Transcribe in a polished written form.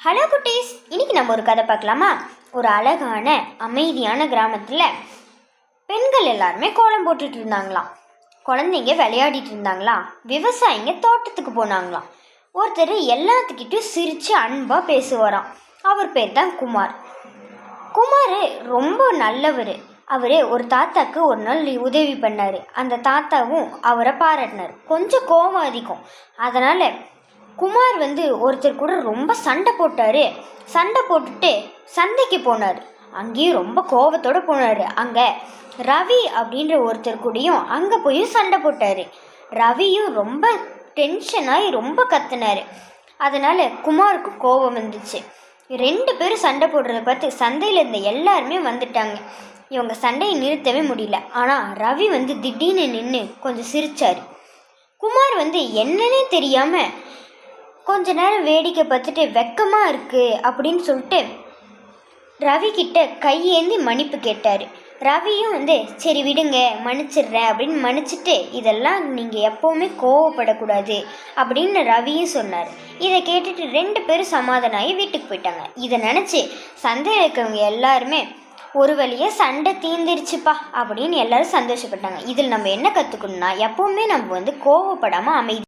Hello குட்டீஸ், இன்னைக்கு நம்ம ஒரு கதை பார்க்கலாமா? ஒரு அழகான அமைதியான கிராமத்தில் பெண்கள் எல்லாருமே கோலம் போட்டுட்டு இருந்தாங்களாம். குழந்தைங்க விளையாடிட்டு இருந்தாங்களாம். விவசாயிங்க தோட்டத்துக்கு போனாங்களாம். ஒருத்தர் எல்லாத்துக்கிட்டையும் சிரித்து அன்பாக பேசுவாராம். அவர் பேர் தான் குமார். குமார் ரொம்ப நல்லவர். அவர் ஒரு தாத்தாக்கு ஒரு நாள் உதவி பண்ணார். அந்த தாத்தாவும் அவரை பாராட்டினார். கொஞ்சம் கோபம் அதிகம். அதனால் குமார் ஒருத்தர் கூட ரொம்ப சண்டை போட்டார். சண்டை போட்டுட்டு சந்தைக்கு போனார். அங்கேயும் ரொம்ப கோபத்தோடு போனார். அங்கே ரவி அப்படின்ற ஒருத்தர் கூடயும் அங்கே போய் சண்டை போட்டார். ரவியும் ரொம்ப டென்ஷனாகி ரொம்ப கத்துனார். அதனால் குமாருக்கு கோபம் வந்துச்சு. 2 பேரும் சண்டை போடுறத பார்த்து சந்தையில் இருந்த எல்லாருமே வந்துட்டாங்க. இவங்க சண்டையை நிறுத்தவே முடியல. ஆனால் ரவி திடீர்னு நின்று கொஞ்சம் சிரித்தார். குமார் என்னன்னே தெரியாமல் கொஞ்ச நேரம் வேடிக்கை பார்த்துட்டு வெக்கமாக இருக்குது அப்படின்னு சொல்லிட்டு ரவி கிட்ட கையேந்தி மன்னிப்பு கேட்டார். ரவியும் சரி விடுங்க, மன்னிச்சிடுறேன் அப்படின்னு மன்னிச்சிட்டு, இதெல்லாம் நீங்கள் எப்போவுமே கோவப்படக்கூடாது அப்படின்னு ரவியும் சொன்னார். இதை கேட்டுட்டு 2 பேரும் சமாதானம் ஆகி வீட்டுக்கு போயிட்டாங்க. இதை நினச்சி சந்தையில் இருக்கிறவங்க எல்லாருமே ஒரு வழியாக சண்டை தீர்ந்துருச்சுப்பா அப்படின்னு எல்லாரும் சந்தோஷப்பட்டாங்க. இதில் நம்ம என்ன கற்றுக்கணும்னா, எப்போவுமே நம்ம கோவப்படாமல் அமைதி